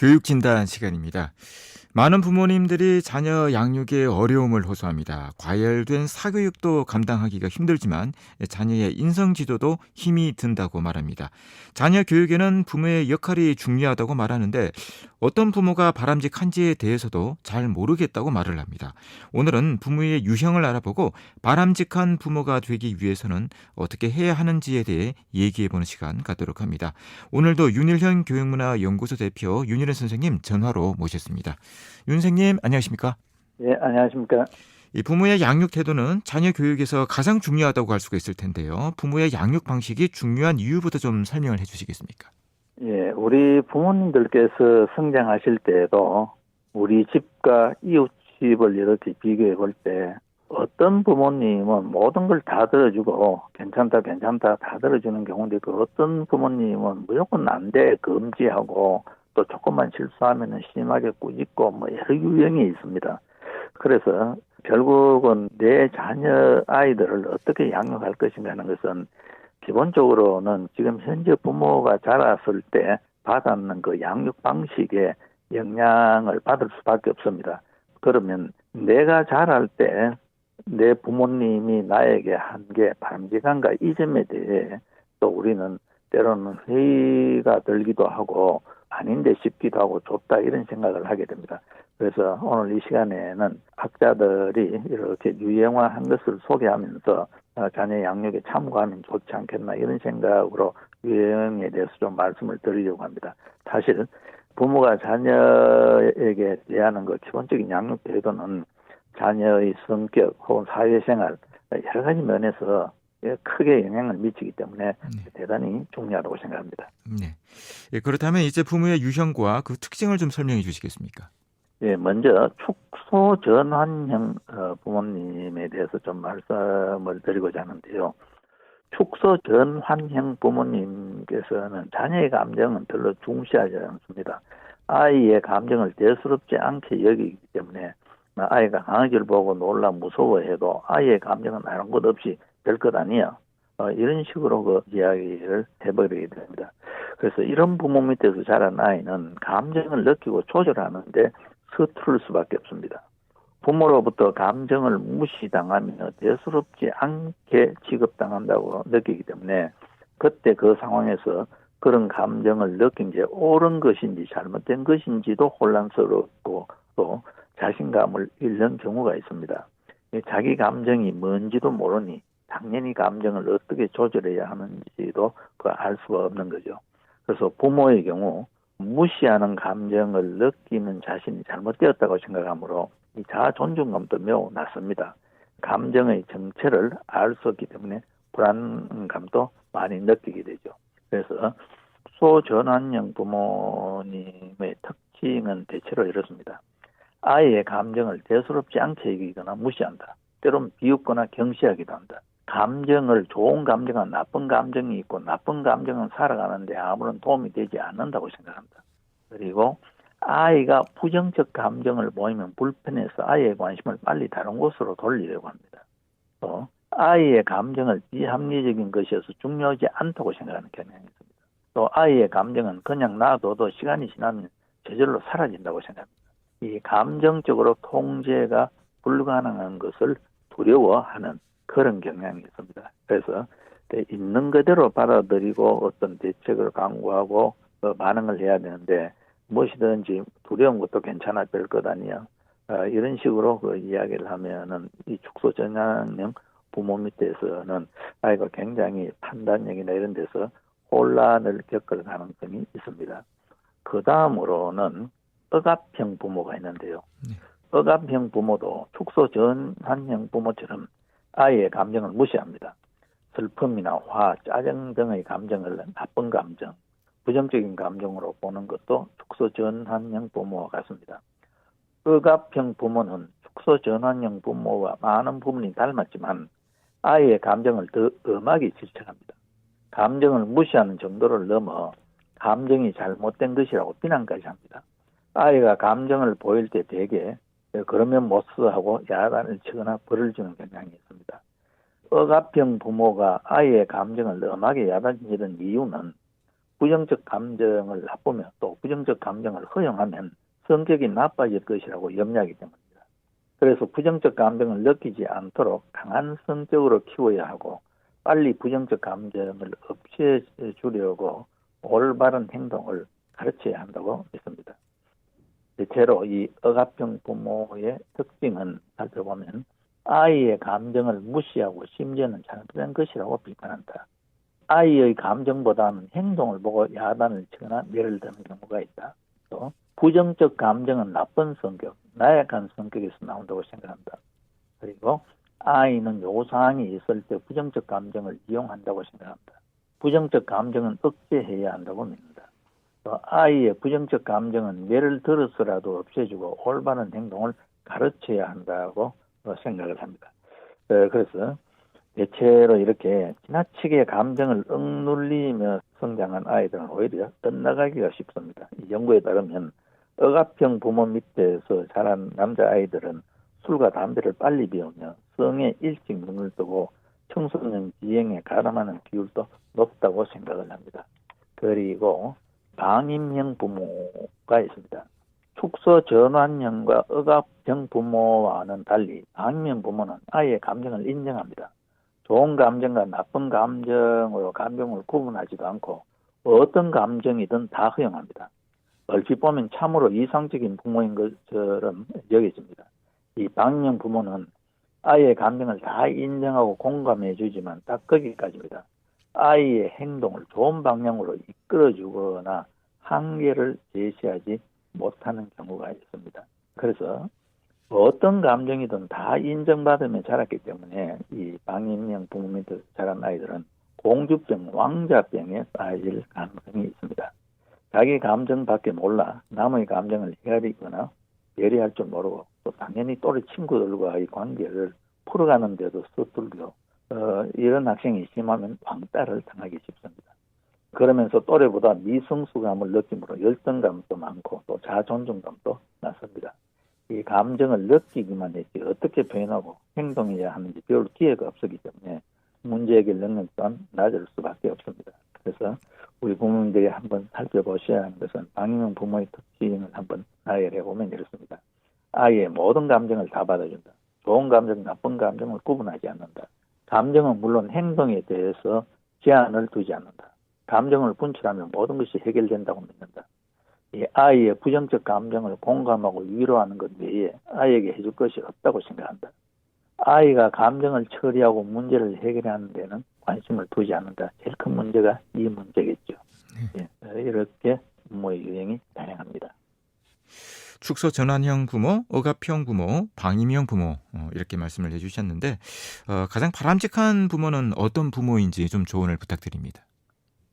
교육 진단 시간입니다. 많은 부모님들이 자녀 양육에 어려움을 호소합니다. 과열된 사교육도 감당하기가 힘들지만 자녀의 인성 지도도 힘이 든다고 말합니다. 자녀 교육에는 부모의 역할이 중요하다고 말하는데 어떤 부모가 바람직한지에 대해서도 잘 모르겠다고 말을 합니다. 오늘은 부모의 유형을 알아보고 바람직한 부모가 되기 위해서는 어떻게 해야 하는지에 대해 얘기해보는 시간 갖도록 합니다. 오늘도 윤일현 교육문화연구소 대표 윤일현 선생님 전화로 모셨습니다. 윤 선생님 안녕하십니까? 예, 안녕하십니까. 이 부모의 양육 태도는 자녀 교육에서 가장 중요하다고 할 수가 있을 텐데요. 부모의 양육 방식이 중요한 이유부터 좀 설명을 해주시겠습니까? 예, 우리 부모님들께서 성장하실 때에도 우리 집과 이웃 집을 이렇게 비교해 볼 때 어떤 부모님은 모든 걸 다 들어주고 괜찮다 다 들어주는 경우인데 그 어떤 부모님은 무조건 안 돼 금지하고 또 조금만 실수하면 심하게 꾸짖고 뭐 여러 유형이 있습니다. 그래서 결국은 내 자녀 아이들을 어떻게 양육할 것인가 하는 것은 기본적으로는 지금 현재 부모가 자랐을 때 받았는 그 양육 방식에 영향을 받을 수밖에 없습니다. 그러면 내가 자랄 때 내 부모님이 나에게 한 게 바람직한가 이 점에 대해 또 우리는 때로는 회의가 들기도 하고 아닌데 싶기도 하고 좋다 이런 생각을 하게 됩니다. 그래서 오늘 이 시간에는 학자들이 이렇게 유형화한 것을 소개하면서 자녀 양육에 참고하면 좋지 않겠나 이런 생각으로 유형에 대해서 좀 말씀을 드리려고 합니다. 사실 부모가 자녀에게 대하는 그 기본적인 양육 태도는 자녀의 성격 혹은 사회생활 여러 가지 면에서 크게 영향을 미치기 때문에 대단히 중요하다고 생각합니다. 네. 예, 그렇다면 이제 부모의 유형과 그 특징을 좀 설명해 주시겠습니까? 예, 먼저 축소 전환형 부모님에 대해서 좀 말씀을 드리고자 하는데요. 축소 전환형 부모님께서는 자녀의 감정은 별로 중시하지 않습니다. 아이의 감정을 대수롭지 않게 여기기 때문에 아이가 강아지를 보고 놀라 무서워해도 아이의 감정은 아무 것 없이 별것 아니야. 이런 식으로 그 이야기를 해버리게 됩니다. 그래서 이런 부모 밑에서 자란 아이는 감정을 느끼고 조절하는데 서투를 수밖에 없습니다. 부모로부터 감정을 무시당하면 대수롭지 않게 취급당한다고 느끼기 때문에 그때 그 상황에서 그런 감정을 느낀 게 옳은 것인지 잘못된 것인지도 혼란스럽고 또 자신감을 잃는 경우가 있습니다. 자기 감정이 뭔지도 모르니 당연히 감정을 어떻게 조절해야 하는지도 알 수가 없는 거죠. 그래서 부모의 경우 무시하는 감정을 느끼는 자신이 잘못되었다고 생각하므로 이 자아 존중감도 매우 낮습니다. 감정의 정체를 알 수 없기 때문에 불안감도 많이 느끼게 되죠. 그래서 소전환형 부모님의 특징은 대체로 이렇습니다. 아이의 감정을 대수롭지 않게 여기거나 무시한다. 때로는 비웃거나 경시하기도 한다. 감정을 좋은 감정과 나쁜 감정이 있고 나쁜 감정은 살아가는데 아무런 도움이 되지 않는다고 생각합니다. 그리고 아이가 부정적 감정을 보이면 불편해서 아이의 관심을 빨리 다른 곳으로 돌리려고 합니다. 또 아이의 감정을 비합리적인 것이어서 중요하지 않다고 생각하는 경향이 있습니다. 또 아이의 감정은 그냥 놔둬도 시간이 지나면 저절로 사라진다고 생각합니다. 이 감정적으로 통제가 불가능한 것을 두려워하는 그런 경향이 있습니다. 그래서 있는 그대로 받아들이고 어떤 대책을 강구하고 반응을 해야 되는데 무엇이든지 두려운 것도 괜찮아 별것 아니야. 이런 식으로 그 이야기를 하면은 이 축소전환형 부모 밑에서는 아이가 굉장히 판단력이나 이런 데서 혼란을 겪을 가능성이 있습니다. 그 다음으로는 억압형 부모가 있는데요. 억압형 부모도 축소전환형 부모처럼 아이의 감정을 무시합니다. 슬픔이나 화, 짜증 등의 감정을 나쁜 감정, 부정적인 감정으로 보는 것도 축소전환형 부모와 같습니다. 억압형 부모는 축소전환형 부모와 많은 부분이 닮았지만 아이의 감정을 더 엄하게 질책합니다. 감정을 무시하는 정도를 넘어 감정이 잘못된 것이라고 비난까지 합니다. 아이가 감정을 보일 때 대개 그러면 못써 하고 야단을 치거나 벌을 주는 경향이 있습니다. 억압형 부모가 아이의 감정을 엄하게 야단치는 이유는 부정적 감정을 나쁘면 또 부정적 감정을 허용하면 성격이 나빠질 것이라고 염려하기 때문입니다. 그래서 부정적 감정을 느끼지 않도록 강한 성격으로 키워야 하고 빨리 부정적 감정을 없애주려고 올바른 행동을 가르쳐야 한다고 믿습니다. 대체로 이 억압형 부모의 특징은 살펴보면 아이의 감정을 무시하고 심지어는 잘못된 것이라고 비판한다. 아이의 감정보다는 행동을 보고 야단을 치거나 매를 드는 경우가 있다. 또 부정적 감정은 나쁜 성격, 나약한 성격에서 나온다고 생각한다. 그리고 아이는 요구사항이 있을 때 부정적 감정을 이용한다고 생각한다. 부정적 감정은 억제해야 한다고 믿는다. 또 아이의 부정적 감정은 매를 들어서라도 없애주고 올바른 행동을 가르쳐야 한다고 생각을 합니다. 그래서 대체로 이렇게 지나치게 감정을 억눌리며 성장한 아이들은 오히려 엇나가기가 쉽습니다. 이 연구에 따르면 억압형 부모 밑에서 자란 남자아이들은 술과 담배를 빨리 배우며 성에 일찍 눈을 뜨고 청소년 지행에 가담하는 비율도 높다고 생각을 합니다. 그리고 방임형 부모가 있습니다. 축소 전환형과 억압형 부모와는 달리 방임형 부모는 아이의 감정을 인정합니다. 좋은 감정과 나쁜 감정으로 감정을 구분하지도 않고 어떤 감정이든 다 허용합니다. 얼핏 보면 참으로 이상적인 부모인 것처럼 여겨집니다. 이 방임형 부모는 아이의 감정을 다 인정하고 공감해 주지만 딱 거기까지입니다. 아이의 행동을 좋은 방향으로 이끌어주거나 한계를 제시하지 못하는 경우가 있습니다. 그래서 어떤 감정이든 다 인정받으며 자랐기 때문에 이 방임형 부모 밑에 자란 아이들은 공주병, 왕자병에 빠질 가능성이 있습니다. 자기 감정밖에 몰라 남의 감정을 헤아리거나 배려할 줄 모르고 또 당연히 또래 친구들과의 관계를 풀어가는데도 서툴고 이런 학생이 심하면 왕따를 당하기 쉽습니다. 그러면서 또래보다 미성숙함을 느낌으로 열등감도 많고 또 자존감도 낮습니다. 이 감정을 느끼기만 했지 어떻게 표현하고 행동해야 하는지 배울 기회가 없었기 때문에 문제 해결 능력 또한 낮을 수밖에 없습니다. 그래서 우리 부모님들이 한번 살펴보셔야 하는 것은 방임형 부모의 특징을 한번 나열해 보면 이렇습니다. 아이의 모든 감정을 다 받아준다. 좋은 감정, 나쁜 감정을 구분하지 않는다. 감정은 물론 행동에 대해서 제한을 두지 않는다. 감정을 분출하면 모든 것이 해결된다고 믿는다. 이 아이의 부정적 감정을 공감하고 위로하는 것 외에 아이에게 해줄 것이 없다고 생각한다. 아이가 감정을 처리하고 문제를 해결하는 데는 관심을 두지 않는다. 제일 큰 문제가 이 문제겠죠. 이렇게 부모의 유형이 다양합니다. 축소 전환형 부모, 억압형 부모, 방임형 부모 이렇게 말씀을 해주셨는데 가장 바람직한 부모는 어떤 부모인지 좀 조언을 부탁드립니다.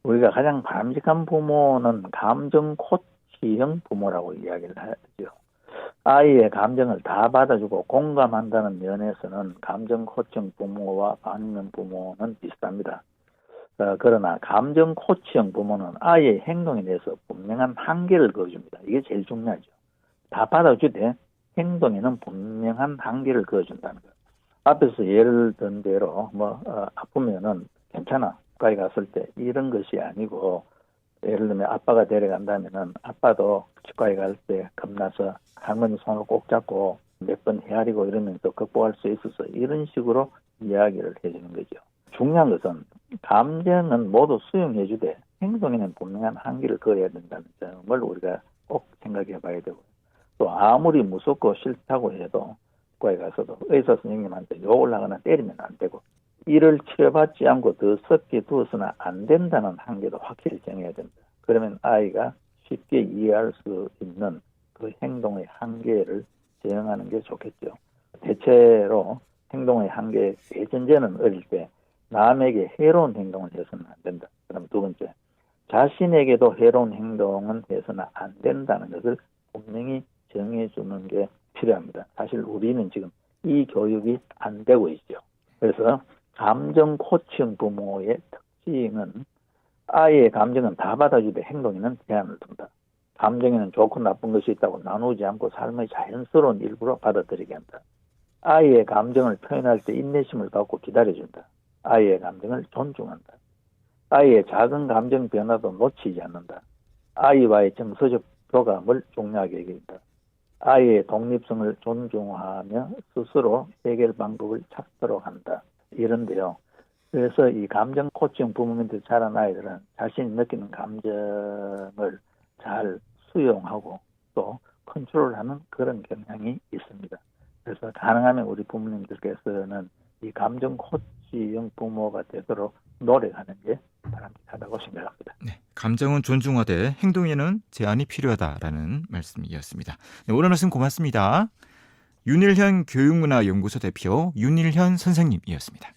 우리가 가장 바람직한 부모는 감정 코치형 부모라고 이야기를 하죠. 아이의 감정을 다 받아주고 공감한다는 면에서는 감정 코치형 부모와 방임형 부모는 비슷합니다. 그러나 감정 코치형 부모는 아이의 행동에 대해서 분명한 한계를 그어줍니다. 이게 제일 중요하죠. 다 받아주되 행동에는 분명한 한계를 그어준다는 거예요. 앞에서 예를 든 대로 아프면은 괜찮아. 가까이 갔을 때 이런 것이 아니고 예를 들면 아빠가 데려간다면은 아빠도 치과에 갈 때 겁나서 할머니 손을 꼭 잡고 몇 번 헤아리고 이러면서 극복할 수 있어서 이런 식으로 이야기를 해주는 거죠. 중요한 것은 감정은 모두 수용해주되 행동에는 분명한 한계를 그어야 된다는 점을 우리가 꼭 생각해 봐야 되고 또 아무리 무섭고 싫다고 해도 치과에 가서도 의사 선생님한테 욕을 하거나 때리면 안 되고 이를 치료받지 않고 더 썩게 두어서는 안 된다는 한계도 확실히 정해야 된다. 그러면 아이가 쉽게 이해할 수 있는 그 행동의 한계를 제어하는 게 좋겠죠. 대체로 행동의 한계 예전제는 어릴 때 남에게 해로운 행동을 해서는 안 된다. 그럼 두 번째, 자신에게도 해로운 행동은 해서는 안 된다는 것을 분명히 정해주는 게 필요합니다. 사실 우리는 지금 이 교육이 안 되고 있죠. 그래서 감정 코치형 부모의 특징은 아이의 감정은 다 받아주되 행동에는 제한을 둔다. 감정에는 좋고 나쁜 것이 있다고 나누지 않고 삶의 자연스러운 일부로 받아들이게 한다. 아이의 감정을 표현할 때 인내심을 갖고 기다려준다. 아이의 감정을 존중한다. 아이의 작은 감정 변화도 놓치지 않는다. 아이와의 정서적 교감을 중요하게 여긴다. 아이의 독립성을 존중하며 스스로 해결 방법을 찾도록 한다. 이런데요. 그래서 이 감정 코치형 부모님들 자란 아이들은 자신이 느끼는 감정을 잘 수용하고 또 컨트롤하는 그런 경향이 있습니다. 그래서 가능하면 우리 부모님들께서는 이 감정 코치형 부모가 되도록 노력하는 게 바람직하다고 생각합니다. 네, 감정은 존중하되 행동에는 제한이 필요하다라는 말씀이었습니다. 네, 오늘 말씀 고맙습니다. 윤일현 교육문화연구소 대표 윤일현 선생님이었습니다.